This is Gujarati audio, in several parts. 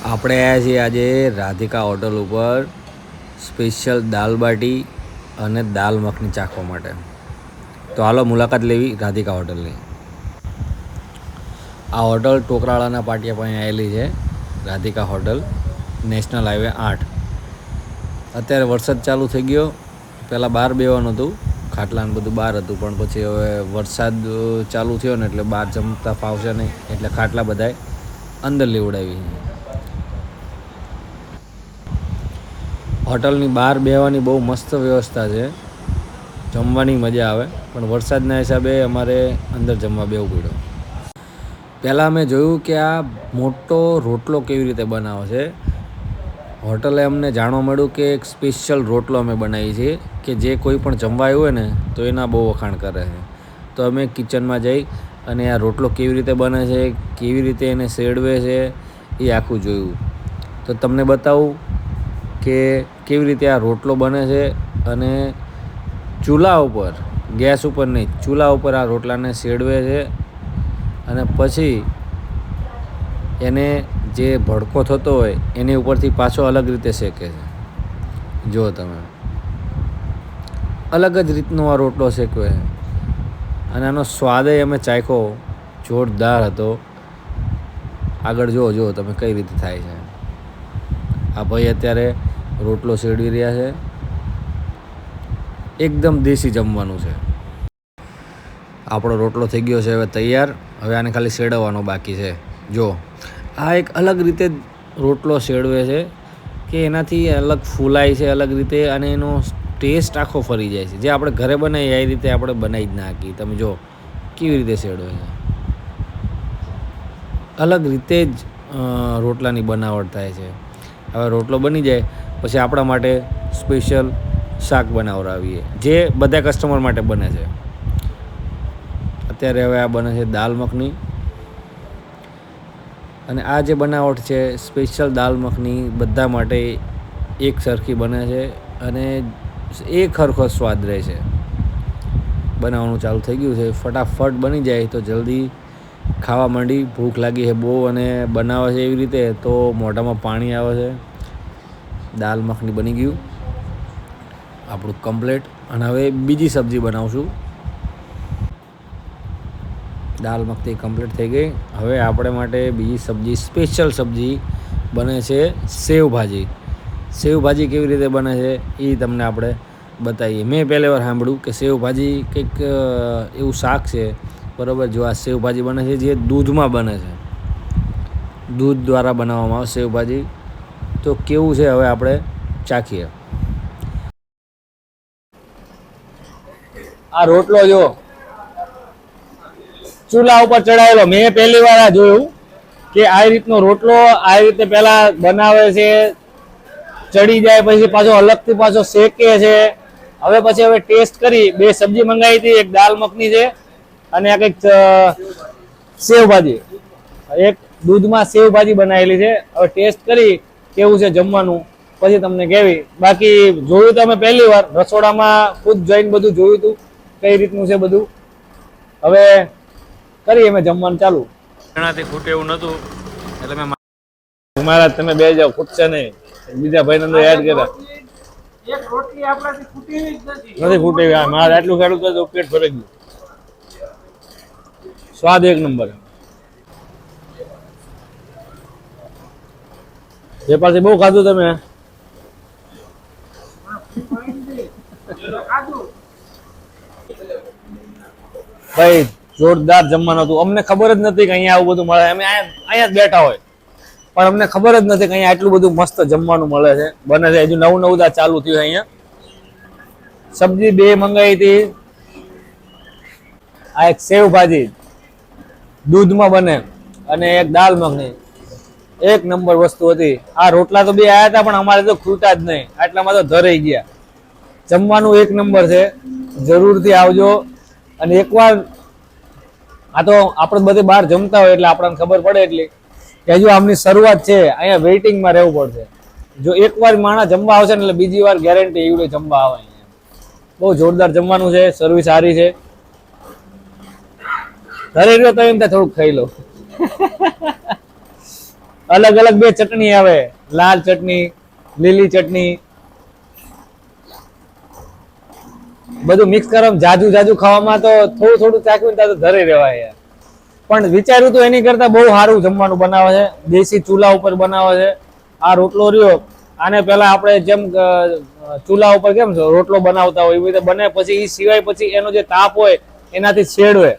આપણે આવ્યા છીએ આજે રાધિકા હોટલ ઉપર સ્પેશિયલ દાલ બાટી અને દાલ મખની ચાખવા માટે. તો હાલો મુલાકાત લેવી રાધિકા હોટલની. આ હોટલ ટોકરાળાના પાટિયા પાસે આવેલી છે. Radhika hotel, national highway 8. અત્યારે વરસાદ ચાલુ થઈ ગયો. પહેલાં બહાર બેવાનું હતું, ખાટલાને બધું બહાર હતું, પણ પછી હવે વરસાદ ચાલુ થયો ને એટલે બહાર જમતા ફાવશે નહીં, એટલે ખાટલા બધાય અંદર લેવડાવી. હોટલની બહાર બેસવાની બહુ મસ્ત વ્યવસ્થા છે, જમવાની મજા આવે, પણ વરસાદના હિસાબે અમારે અંદર જમવા બેસવું પડ્યું. પહેલાં અમે જોયું કે આ મોટો રોટલો કેવી રીતે બનાવે છે. હોટલે અમને જાણવા મળ્યું કે એક સ્પેશિયલ રોટલો અમે બનાવીએ છીએ કે જે કોઈ પણ જમવા આવ્યું હોય ને તો એના બહુ વખાણ કરે છે. તો અમે કિચનમાં જઈ અને આ રોટલો કેવી રીતે બને છે, કેવી રીતે એને શેડવે છે, એ આખું જોયું. તો તમને બતાવું કે કેવી રીતે આ રોટલો બને છે. અને ચૂલા ઉપર, ગેસ ઉપર નહીં, ચૂલા ઉપર આ રોટલાને શેડવે છે અને પછી એને જે ભડકો થતો હોય એની ઉપરથી પાછો અલગ રીતે શેકે છે. જો તમે અલગ જ રીતનો આ રોટલો શેકવે છે અને આનો સ્વાદે અમે ચાખ્યો, જોરદાર હતો. આગળ જુઓ તમે કઈ રીતે થાય છે. આ ભાઈ અત્યારે રોટલો શેડવી રહ્યા છે. એકદમ દેશી જમવાનું છે. આપણો રોટલો થઈ ગયો છે હવે તૈયાર. હવે આને ખાલી શેડવવાનો બાકી છે. જો આ એક અલગ રીતે રોટલો શેડવે છે કે એનાથી અલગ ફૂલાય છે અલગ રીતે, અને એનો ટેસ્ટ આખો ફરી જાય છે. જે આપણે ઘરે બનાવીએ એ રીતે આપણે બનાવી જ નાખીએ. તમે જો કેવી રીતે શેડવે છે, અલગ રીતે જ રોટલાની બનાવટ થાય છે. હવે રોટલો બની જાય પછી આપણા માટે સ્પેશિયલ શાક બનાવડાવીએ, જે બધા કસ્ટમર માટે બને છે. અત્યારે હવે આ બને છે દાલ મખની, અને આ જે બનાવટ છે સ્પેશિયલ દાલ મખની બધા માટે એક સરખી બને છે અને એક સરખો સ્વાદ રહે છે. બનાવવાનું ચાલુ થઈ ગયું છે, ફટાફટ બની જાય તો જલ્દી ખાવા માંડી. ભૂખ લાગી છે બહુ, અને બનાવે છે એવી રીતે તો મોઢામાં પાણી આવે છે. દાલ મખની બની ગયું આપણું કમ્પ્લેટ. અને હવે બીજી સબ્જી બનાવશું. દાલ મખની કમ્પ્લીટ થઈ ગઈ. હવે આપણે માટે બીજી સબ્જી, સ્પેશિયલ સબ્જી બને છે સેવભાજી. સેવભાજી કેવી રીતે બને છે એ તમને આપણે બતાવીએ. મેં પહેલી વાર સાંભળ્યું કે સેવભાજી કંઈક એવું શાક છે, બરાબર. જો આ સેવભાજી બને છે જે દૂધમાં બને છે, દૂધ દ્વારા બનાવવામાં આવે સેવભાજી. તો કેવું છે હવે આપણે ચાખીએ. આ રોટલો જો ચૂલા ઉપર ચડાવેલો, મેં પહેલી વાર આ જોયું કે આ રીતનો રોટલો આ રીતે પહેલા બનાવે છે, ચડી જાય પછી પાછો અલગથી પાછો શેકે છે. હવે ટેસ્ટ કરી, બે સબ્જી મંગાવી હતી, એક દાલ મખની છે અને આ કંઈક સેવભાજી, એક દૂધમાં સેવભાજી બનાવેલી છે. હવે ટેસ્ટ કરી કેવું છે જમવાનું પછી તમને કેવી. બાકી જોયું તો અમે પહેલી વાર રસોડામાં ખુદ જઈને બધું જોયું હતું કઈ રીતનું છે બધું. હવે કરીએ અમે જમવાનું ચાલુ. એનાથી ખૂટે એવું નતું એટલે મેં મહારાજ તમે બે જાવ, ખૂટશે નહીં. બીજા ભાઈ અંદર એડ કર્યા. એક રોટલી આપણાથી ખૂટી નથી ખૂટી. મારે આટલું ખેડું તો પેટ ભરાઈ ગયું. સ્વાદ એક નંબર. એ પાછી બહુ ખાધું તમે. ભાઈ જોરદાર જમવાનું હતું. અમને ખબર જ નથી કે અહીંયા આવું બધું મળે. અમે અહીંયા જ બેઠા હોય પણ અમને ખબર જ નથી કે અહીંયા આટલું બધું મસ્ત જમવાનું મળે છે, બને છે. હજુ નવું નવું ચાલુ થયું અહીંયા. સબ્જી બે મંગાવી હતી. આ એક સેવભાજી દૂધમાં બને અને એક દાલ મખની. એક નંબર વસ્તુ હતી. આ રોટલા તો બે આવ્યા હતા પણ અમારે તો ખૂટા જ નહીં, આટલામાં તો ધરાઈ ગયા. જમવાનું એક નંબર છે, જરૂરથી આવજો. અને એકવાર આ તો આપણે બધે બહાર જમતા હોય એટલે આપણને ખબર પડે એટલી કે હજુ આમની શરૂઆત છે. અહીંયા વેઇટિંગમાં રહેવું પડશે. જો એકવાર માણસ જમવા આવશે ને એટલે બીજી વાર ગેરંટી એવડે જમવા આવે. બહુ જોરદાર જમવાનું છે, સર્વિસ સારી છે. ઘરે રહ્યો તો એમ થોડુંક ખાઈ લો. અલગ અલગ બે ચટણી આવે, લાલ ચટણી, લીલી ચટણી, બધું મિક્સ કરવા જાજુ ખાવામાં તો થોડું ચાખ્યું ને તો ધરે રહેવાય. પણ વિચાર્યું તો એની કરતા બહુ સારું જમવાનું બનાવે છે, દેશી ચૂલા ઉપર બનાવે છે. આ રોટલો રહ્યો, આને પેલા આપણે જેમ ચૂલા ઉપર કેમ રોટલો બનાવતા હોય એવી રીતે બને, પછી એ સિવાય પછી એનો જે તાપ હોય એનાથી છેડવે,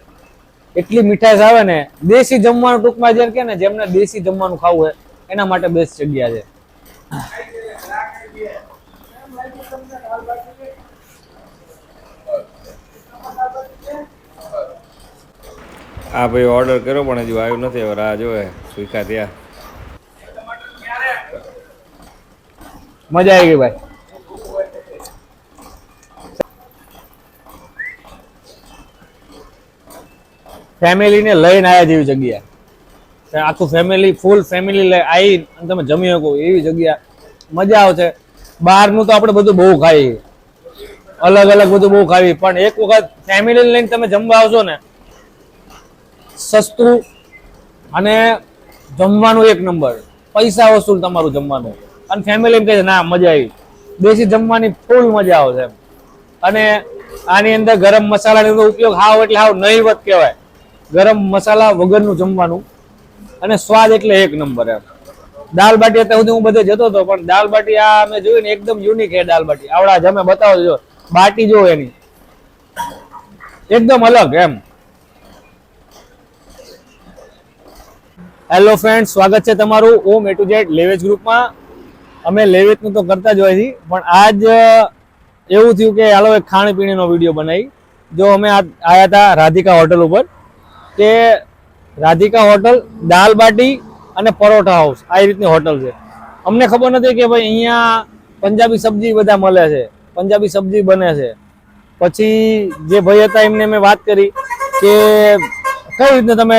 એટલી મીઠાશ આવે ને. દેશી જમવાનું ટૂંકમાં જેમ કે ને, જેમને દેશી જમવાનું ખાવું હોય એના માટે બેસ્ટ જગ્યા છે. હા ભાઈ, ઓર્ડર કર્યો પણ હજુ આવ્યું નથી. હવે રાહ જોવે સુખા ત્યાં. મજા આવી ગઈ ભાઈ. ફેમિલીને લઈને આવ્યા જેવી જગ્યા, આખું ફેમિલી ફૂલ ફેમિલી લઈ આવી અને તમે જમી શકો એવી જગ્યા. મજા આવશે. બહારનું તો આપણે બધું બહુ ખાઈએ, અલગ અલગ બધું બહુ ખાવી, પણ એક વખત ફેમિલી લઈને તમે જમવા આવશો ને, સસ્તું અને જમવાનું એક નંબર, પૈસા વસૂલ તમારું જમવાનું. અને ફેમિલી એમ કહે છે ના મજા આવી, દેશી જમવાની ફૂલ મજા આવશે. અને આની અંદર ગરમ મસાલાનો ઉપયોગ હાવ એટલે હાવ નહીવત કહેવાય. ગરમ મસાલા વગરનું જમવાનું અને સ્વાદ એટલે એક નંબર. એમ દાલ બાટી અત્યાર સુધી હું બધે જતો હતો, પણ દાલ બાટી આ મેં જોયું ને એકદમ યુનિક છે દાલ બાટી. આવડા જમે બતાવો જો બાટી જો એની એકદમ અલગ એમ. હેલો ફ્રેન્ડ, સ્વાગત છે તમારું ઓમ A to Z લેવેજ ગ્રુપમાં. અમે લેવેજનું તો કરતા જ હોય છીએ, પણ આજ એવું થયું કે હાલો એક ખાણીપીણીનો વિડીયો બનાવી. જો અમે આવ્યા હતા રાધિકા હોટલ ઉપર, કે રાધિકા હોટલ દાલ બાટી અને પરોઠા હાઉસ આ રીતની હોટલ છે. અમને ખબર નથી કે ભાઈ અહીંયા પંજાબી સબ્જી બધા મળે છે, પંજાબી સબ્જી બને છે. પછી જે ભાઈ હતા એમને મેં વાત કરી કે કઈ રીતને તમે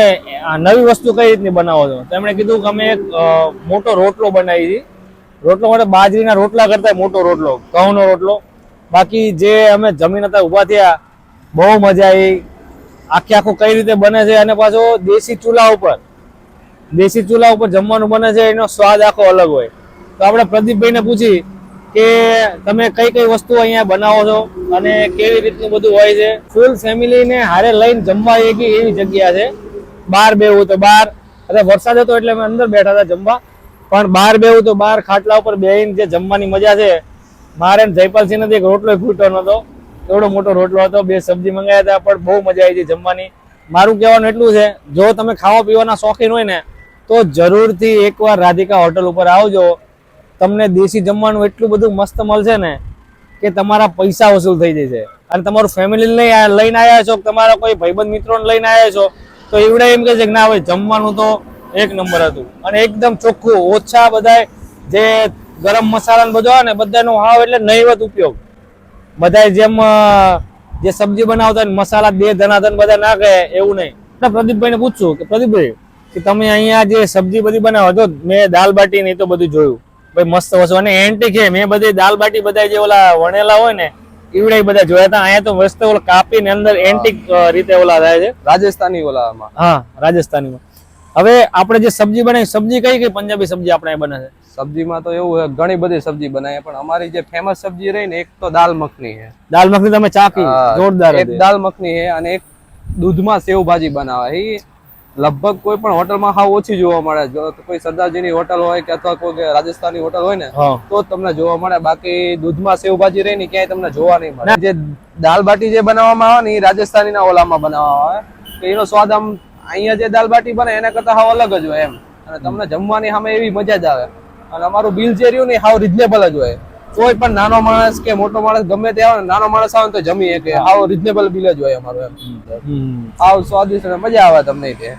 નવી વસ્તુ કઈ રીતની બનાવો છો, તો એમણે કીધું કે અમે એક મોટો રોટલો બનાવી છીએ. રોટલો માટે બાજરીના રોટલા કરતા મોટો રોટલો, ઘઉંનો રોટલો. બાકી જે અમે જમીન હતા ઊભા થયા, બહુ મજા આવી. આખું કઈ રીતે બને છે, અને પાછો દેશી ચૂલા ઉપર જમવાનું બને છે, એનો સ્વાદ આખો અલગ હોય. તો આપણે પ્રદીપભાઈને પૂછી કે તમે કઈ વસ્તુ અહીંયા બનાવો છો અને કેવી રીતનું બધું હોય છે. ફૂલ ફેમિલીને હારે લઈને જમવા એવી જગ્યા છે. બહાર બેવું તો બહાર, એટલે વરસાદ હતો એટલે અમે અંદર બેઠા હતા જમવા, પણ બહાર બેવું તો બહાર ખાટલા ઉપર બેહીને જે જમવાની મજા છે. મારે જયપાલસિંહ નથી એક રોટલો ખૂટતો નતો, એવડો મોટો રોટલો હતો. 2 સબ્જી મંગાવ્યા હતા, પણ બહુ મજા આવી હતી જમવાની. મારું કહેવાનું એટલું છે, જો તમે ખાવા પીવાના શોખીન હોય ને તો જરૂરથી એકવાર રાધિકા હોટલ ઉપર આવજો. તમને દેશી જમવાનું એટલું બધું મસ્ત મળશે ને કે તમારા પૈસા વસૂલ થઈ જશે. અને તમારું ફેમિલી લઈને આવ્યા છો, તમારા કોઈ ભાઈબંધ મિત્રોને લઈને આવ્યા છો, તો એવડે એમ કહે છે કે ના ભાઈ જમવાનું તો એક નંબર હતું અને એકદમ ચોખ્ખું. ઓછા બધા જે ગરમ મસાલા ને બધો ને બધાનો હાવ એટલે નહીવત ઉપયોગ. બધા જેમ જે સબ્જી બનાવતા મસાલા 2 ધનાધન બધા નાખે એવું નહીં. પ્રદીપભાઈને પૂછશું કે પ્રદીપભાઈ કે તમે અહીંયા જે સબ્જી બધી બનાવો તો મેં દાલ બાટી ને તો બધું જોયું ભાઈ, મસ્ત વસ્તુ અને એન્ટિક છે. મેં બધી દાલ બાટી બધા જે ઓલા વણેલા હોય ને ઈવડે બધા જોયા હતા. અહીંયા તો મસ્ત ઓલા કાપીને અંદર એન્ટિક રીતે ઓલા થાય છે, રાજસ્થાની ઓલામાં. હા, રાજસ્થાનીમાં. હવે આપણે જે સબ્જી બનાવી, સબ્જી કઈ પંજાબી સબ્જી આપણે બને છે? સબ્જીમાં તો એવું ઘણી બધી સબ્જી બનાવે, પણ અમારી જે ફેમસ સબ્જી રહી ને એક તો દાલ મખની છે. દાલ મખની તમે ચાખી? જોરદાર. એક દાલ મખની છે અને એક દૂધમાં સેવ ભાજી બનાવે. એ લગભગ કોઈ પણ હોટલમાં હાવ ઓછી જોવા મળે. જો કોઈ સરદારજીની હોટલ હોય કે અથવા કોઈ રાજસ્થાની હોટલ હોય ને તો જ તમને જોવા મળે. બાકી દૂધમાં સેવ ભાજી રહી ને ક્યાંય તમને જોવા નહીં મળે. જે દાલ બાટી જે બનાવવામાં આવે ને એ રાજસ્થાની ના ઓલામાં બનાવવામાં આવે, તો એનો સ્વાદ આમ અહીંયા જે દાલ બાટી બને એના કરતા હાવ અલગ જ હોય એમ. અને તમને જમવાની સામે એવી મજા જ આવે. અને અમારું બિલ જે રહ્યું ને હાવ રિઝનેબલ જ હોય. કોઈ પણ નાનો માણસ કે મોટો માણસ ગમે તે આવે ને, નાનો માણસ આવે ને તો જમીએ કે હાવ રિઝનેબલ બિલ જ હોય અમારું એમ. હાવ સ્વાદિષ્ટ અને મજા આવે તમને કે.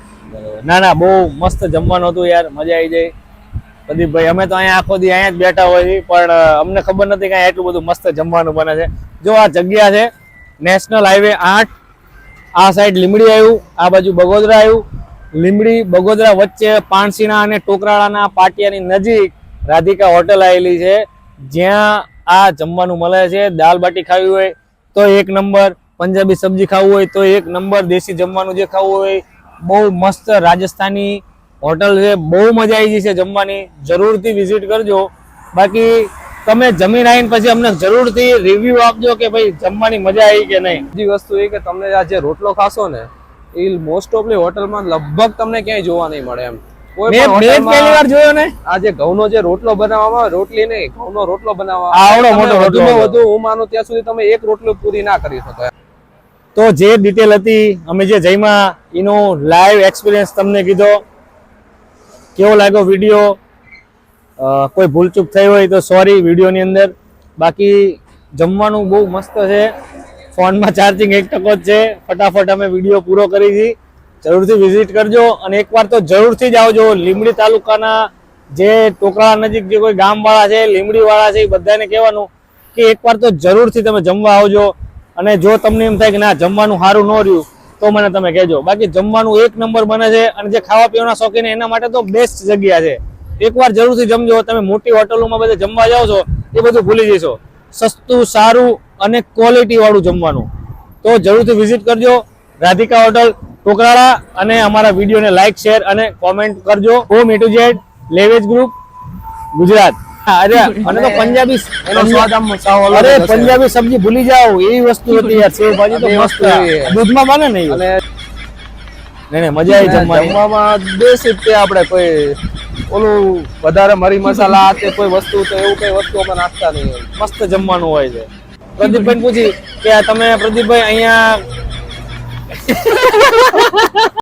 ના બહુ મસ્ત જમવાનું હતું યાર, મજા આવી જાય. પ્રદીપભાઈ અમે તો અહીંયા આખો દી અહીંયા જ બેઠા હોય છે, પણ અમને ખબર નથી કે એટલું બધું મસ્ત જમવાનું બને છે. જો આ જગ્યા છે નેશનલ હાઈવે 8, આ સાઈડ લીમડી આવ્યું, આ બાજુ બગોદરા આવ્યું. લીમડી બગોદરા વચ્ચે પાણસીણા અને ટોકરાળાના પાટિયાની નજીક રાધિકા હોટલ આવેલી છે, જ્યાં આ જમવાનું મળે છે. દાલ બાટી ખાવી હોય તો એક નંબર, પંજાબી સબ્જી ખાવું હોય તો એક નંબર, દેશી જમવાનું જે ખાવું હોય બહુ મસ્ત રાજસ્થાની હોટલ છે, બહુ મજા આવી જશે જમવાની, જરૂરથી વિઝિટ કરજો. બાકી તમે જમીન આવીને પછી અમને જરૂરથી રિવ્યુ આપજો કે ભાઈ જમવાની મજા આવી કે નહીં. બીજી વસ્તુ એ કે તમને આ જે રોટલો ખાશો ને એ મોસ્ટ ઓફલી હોટલમાં લગભગ તમને ક્યાંય જોવા નહીં મળે એમ. કોઈ પણ હોટલમાં પહેલી વાર જોયો ને આ જે ઘઉંનો જે રોટલો બનાવવામાં આવે, રોટલી નહીં ઘઉંનો રોટલો બનાવવામાં આવડો આવે, મોટો તમે રોટલો વધુમાં વધુ હું માનું ત્યાં સુધી તમે એક રોટલો પૂરી ના કરી શકો એમ. તો જે ડિટેલ હતી અમે જે જઈમાં એનો લાઈવ એક્સપિરિયન્સ તમને કીધો. કેવો લાગ્યો વિડીયો? કોઈ ભૂલચૂક થઈ હોય તો સોરી વિડીયોની અંદર. બાકી જમવાનું બહુ મસ્ત છે. ફોનમાં ચાર્જિંગ 1% જ છે. ફટાફટ અમે વિડીયો પૂરો કરી દી. જરૂરથી વિઝિટ કરજો અને એકવાર તો જરૂરથી જ આવજો. લીંબડી તાલુકાના જે ટોકરાળા નજીક જે કોઈ ગામવાળા છે, લીંબડીવાળા છે, એ બધાને કહેવાનું કે એકવાર તો જરૂરથી તમે જમવા આવજો. અને જો તમને એમ થાય કે ના જમવાનું સારું ન રહ્યું તો મને તમે કહેજો. બાકી જમવાનું એક નંબર બને છે અને જે ખાવા પીવાના શોખીન એના માટે તો બેસ્ટ જગ્યા છે. એકવાર જરૂરથી જમજો. તમે મોટી હોટલોમાં બધે જમવા જાઓ છો એ બધું ભૂલી જશો. સસ્તું, સારું અને ક્વોલિટી વાળું જમવાનું. તો જરૂરથી વિઝિટ કરજો રાધિકા હોટલ ટોકરાળા. અને અમારા વિડીયોને લાઈક, શેર અને કોમેન્ટ કરજો. હોમ A to Z લેવેજ ગ્રુપ ગુજરાત. અરે અને તો પંજાબી એનો સ્વાદ આમ સાવ અલગ અરે જ હશે. પંજાબી સબ્જી ભૂલી જાઓ એવી વસ્તુ હતી યાર. સેવ ભાજી તો મસ્ત દૂધમાં બને ને. અને નહીં મજા આવી જમવાની. જમવામાં દેશી જ તે આપણે કોઈ ઓલું વધારે મરી મસાલા આ તે કોઈ વસ્તુ તો એવું કઈ વસ્તુ અમે નાખતા નહીં. મસ્ત જમવાનું હોય છે. પ્રદીપભાઈ પૂછી કે તમે પ્રદીપભાઈ અહીંયા